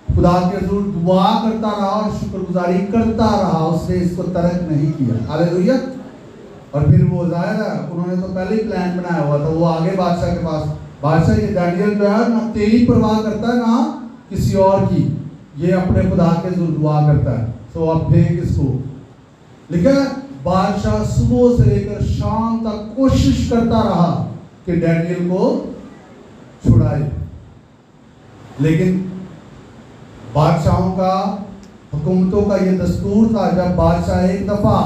खुदा के हुजूर दुआ करता रहा और शुक्रगुजारी करता रहा। उसने इसको तर्क नहीं किया। हालेलुया। और फिर वो जाहिर है उन्होंने तो पहले ही प्लान बनाया हुआ था, वो आगे बादशाह के पास, बादशाह ये डैनियल जो है ना तेरी परवाह करता है ना किसी और की, ये अपने खुदा के हुजूर दुआ करता है। तो अब फेंक इसको। लिखा बादशाह सुबह से लेकर शाम तक कोशिश करता रहा कि डैनियल को छुड़ाए, लेकिन बादशाहों का, हुकूमतों का ये दस्तूर था, जब बादशाह एक दफा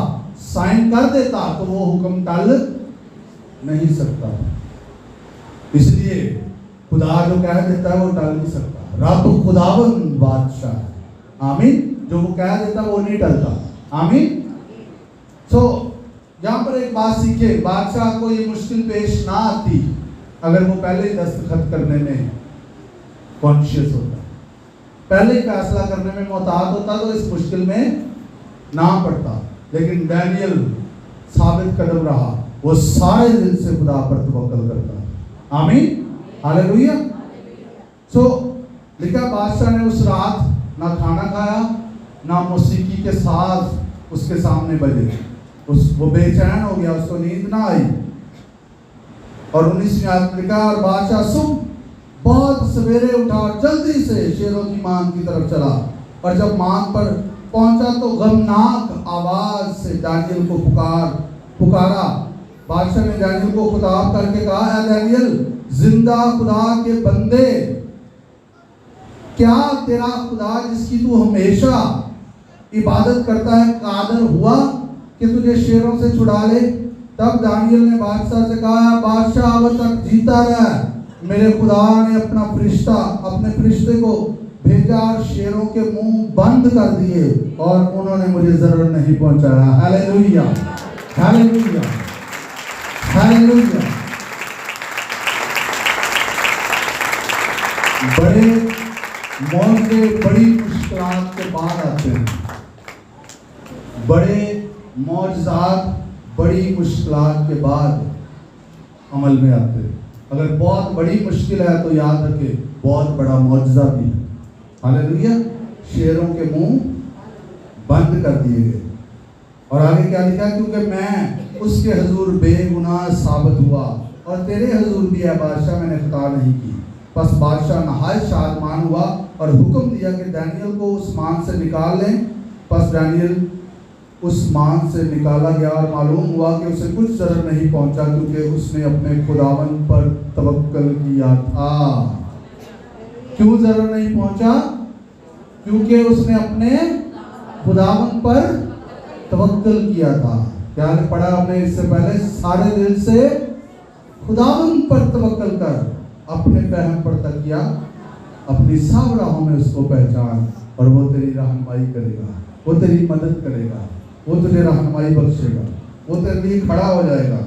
साइन कर देता तो वो हुक्म टल नहीं सकता। इसलिए खुदा जो कह देता है वो टल नहीं सकता। रब खुदावंद बादशाह है, आमीन। जो वो कह देता वो नहीं टलता, आमीन। तो यहाँ पर एक बात सीखे, बादशाह को ये मुश्किल पेश ना आती अगर वो पहले दस्तखत करने में कॉन्शियस होता, पहले फैसला करने में मोहतात होता तो इस मुश्किल में ना पड़ता। लेकिन डैनियल साबित कदम रहा, वो सारे दिल से खुदा पर तवक्कल करता। आमीन, हालेलुया। सो लिखा बादशाह ने उस रात ना खाना खाया ना मौसीकी के साथ उसके सामने बजे। वो बेचैन हो गया, उसको नींद ना आई। और 19वीं आयत में लिखा, और बादशाह सुबह बहुत सवेरे उठा और जल्दी से शेरों की मांग की तरफ चला, और जब मांग पर पहुंचा तो गमनाक आवाज से दानियल को पुकारा। बादशाह ने दानियल को खिताब करके कहा, ऐ दानियल, जिंदा खुदा के बंदे, क्या तेरा खुदा जिसकी तू हमेशा इबादत करता है कादर हुआ कि तुझे शेरों से छुड़ा ले? तब दानियल ने बादशाह से कहा, बादशाह अब तक जीता रहा, मेरे खुदा ने अपने फरिश्ते को भेजा और शेरों के मुंह बंद कर दिए और उन्होंने मुझे जरूर नहीं पहुंचाया। Hallelujah, hallelujah, hallelujah. बड़े मौके बड़ी मुश्किलात के बाद आते हैं, बड़े मौजज़ात बड़ी मुश्किलात के बाद अमल में आते हैं। अगर बहुत बड़ी मुश्किल है तो याद रखे बहुत बड़ा मौजज़ा भी है। हालेलुया। शेरों के मुंह बंद कर दिए गए। और आगे क्या लिखा, क्योंकि मैं उसके हुजूर बेगुनाह साबित हुआ और तेरे हुजूर भी है बादशाह, मैंने खता नहीं की। बस बादशाह नहायत शादमान हुआ और हुक्म दिया कि दानियल को उस मान से निकाल लें। बस दानियल उस मान से निकाला गया और मालूम हुआ कि उसे कुछ जरूर नहीं पहुंचा, क्योंकि उसने अपने खुदावन पर तवक्कल किया था। क्यों जरूर नहीं पहुंचा? क्योंकि उसने अपने खुदावन पर तवक्कल किया था। क्या पढ़ा हमने इससे पहले? सारे दिल से खुदावन पर तवक्कल कर, अपने फहम पर तकिया, अपनी सब राहों में उसको पहचान, और वो तेरी रहनुमाई करेगा, वो तेरी मदद करेगा, वो तुझे रहनुमाई बख्शेगा, वो तेरे लिए खड़ा हो जाएगा।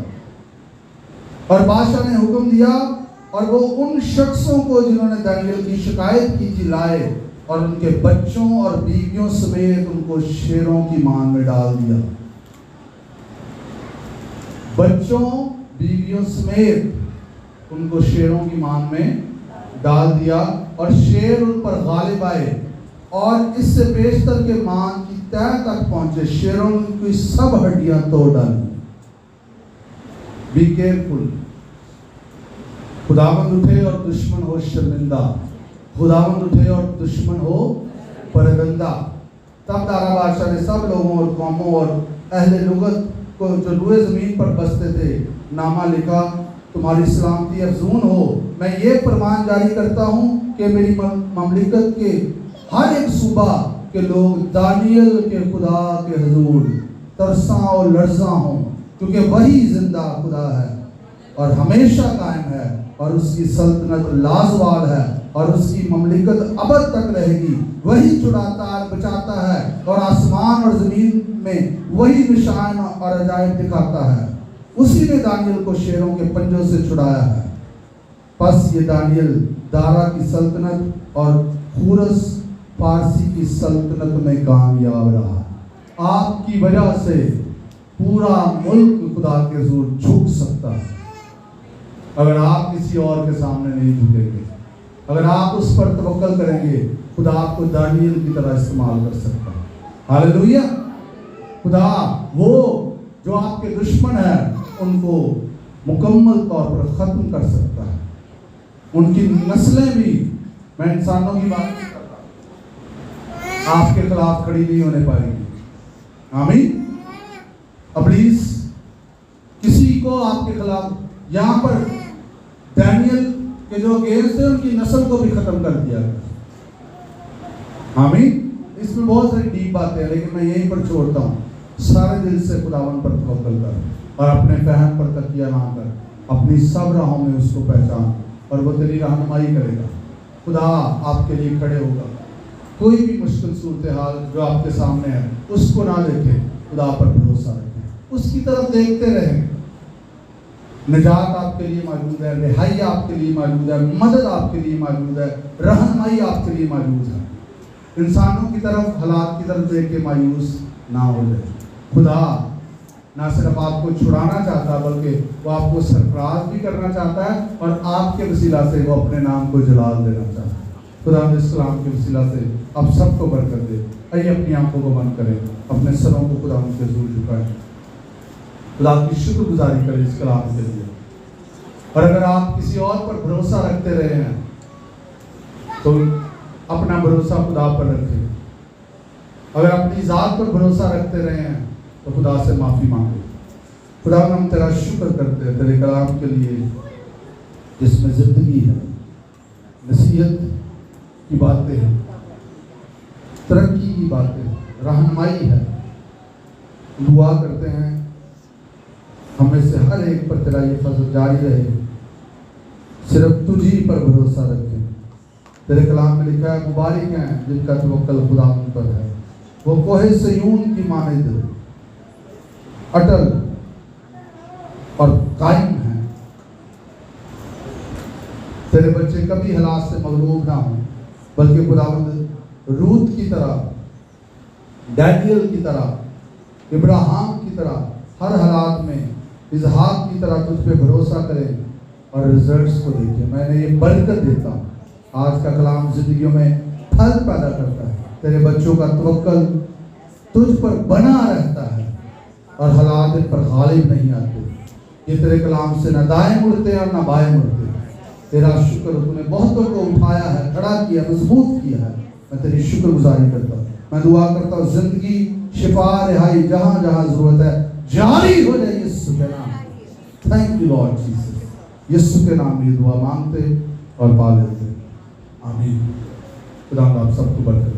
और बादशाह ने हुक्म दिया और वो उन शख्सों को जिन्होंने दानियल की शिकायत की थी लाए और उनके बच्चों और बीवियों समेत उनको शेरों की मान में डाल दिया। बच्चों बीवियों समेत उनको शेरों की मान में डाल दिया और शेर उन पर गालिब आए और इससे बेशतर के मान की तह तक पहुंचे। शेरों ने उनकी सब हड्डियां तोड़ डाली। Be careful. खुदावंद उठे और दुश्मन हो शर्मिंदा, खुदावंद उठे और दुश्मन हो परगंदा। तब दारा बादशाह ने सब लोगों और कौमों और अहले लुगत को जो रुए जमीन पर बसते थे नामा लिखा, तुम्हारी सलामती अफजून हो। मैं ये फरमान जारी करता हूँ कि मेरी ममलिकत के हर एक सूबा के लोग दानियल के खुदा के हुजूर तरसा और लर्जा हों, क्योंकि वही जिंदा खुदा है और हमेशा कायम है और उसकी सल्तनत लाजवाल है और उसकी ममलिकत अबद तक रहेगी। वही छुड़ाता और बचाता है और आसमान और जमीन में वही निशान और अजायब दिखाता है। उसी ने दानियल को शेरों के पंजों से छुड़ाया है। बस ये दानियल दारा की सल्तनत और खुरस फारसी की सल्तनत में कामयाब रहा। आपकी वजह से पूरा मुल्क खुदा के हुजूर झुक सकता है अगर आप किसी और के सामने नहीं झुकेंगे। अगर आप उस पर तवक्कल करेंगे, खुदा आपको दानियल की तरह इस्तेमाल कर सकता है। हालेलुया। खुदा वो जो आपके दुश्मन है उनको मुकम्मल तौर पर खत्म कर सकता है। उनकी नस्लें भी, मैं इंसानों की बात नहीं करता, आपके खिलाफ खड़ी नहीं होने पाएगी। आमीन। इब्लीस किसी को आपके खिलाफ, यहाँ पर दानियल के जो अगेंस्ट थे उनकी नस्ल को भी खत्म कर दिया। आमीन। इसमें बहुत सारी डीप बातें हैं लेकिन मैं यहीं पर छोड़ता हूँ। सारे दिल से खुदावन पर तवक्कल कर और अपने फहम पर तकिया ना कर, अपनी सब राहों में उसको पहचान और वो तेरी रहनुमाई करेगा। खुदा आपके लिए खड़े होगा। कोई भी मुश्किल सूरत हाल जो आपके सामने है उसको ना देखें, खुदा पर भरोसा रखें, उसकी तरफ देखते रहें। निजात आपके लिए मौजूद है, रिहाई आपके लिए मौजूद है, मदद आपके लिए मौजूद है, रहनुमाई आपके लिए मौजूद है। इंसानों की तरफ, हालात की तरफ देख के मायूस ना हो जाए। खुदा ना सिर्फ आपको छुड़ाना चाहता बल्कि वो आपको सरफराज भी करना चाहता है और आपके वसीला से वो अपने नाम को जलाल देना चाहता है। खुदा इस कलाम के वसीला से आप सबको बरकत दे। आइए अपनी आंखों को बंद करें, अपने सरों को खुदा उनके हुजूर झुकाएं, खुदा की शुक्रगुजारी करें इस कलाम के लिए। और अगर आप किसी और पर भरोसा रखते रहे हैं तो अपना भरोसा खुदा पर रखें। अगर अपनी ज़ात पर भरोसा रखते रहे हैं तो खुदा से माफ़ी मांगे। खुदा हम तेरा शुक्र करते हैं तेरे कलाम के लिए जिसमें ज़िंदगी है, नसीहत की बातें हैं, तरक्की की बातें, रहनुमाई है। दुआ करते हैं हमें से हर एक पर तेरा ये फजल जारी रहे, सिर्फ तुझी पर भरोसा रखें। तेरे कलाम में लिखा है मुबारक हैं जिनका तवक्कल खुदा उन पर है, वो कोहे सयून की मानद अटल और कायम है। तेरे बच्चे कभी हालात से मगलूब ना हो बल्कि खुदावंद रूत की तरह, डैनियल की तरह, इब्राहिम की तरह हर हालात में इसहाक की तरह तुझ पे भरोसा करें और रिजल्ट्स को देखें। मैंने ये बरकत देता हूँ। आज का कलाम जिंदगियों में फल पैदा करता है। तेरे बच्चों का तवक्कल तुझ पर बना रहता है और हालात इन पर गालिब नहीं आते। ये तेरे कलाम से ना दाएं मुड़ते और ना बाएं मुड़ते। तेरा शुक्र, तूने बहुतों को उठाया है, खड़ा किया, मजबूत किया है। मैं तेरी शुक्रगुजारी करता हूँ। मैं दुआ करता हूँ जिंदगी, शिफा, रिहाई जहाँ जहाँ जरूरत है जारी हो जाए यीशु के नाम। Thank you Lord Jesus. यीशु के नाम में दुआ मांगते और पा लेते। आमीन। खुदा आप सबको बरकत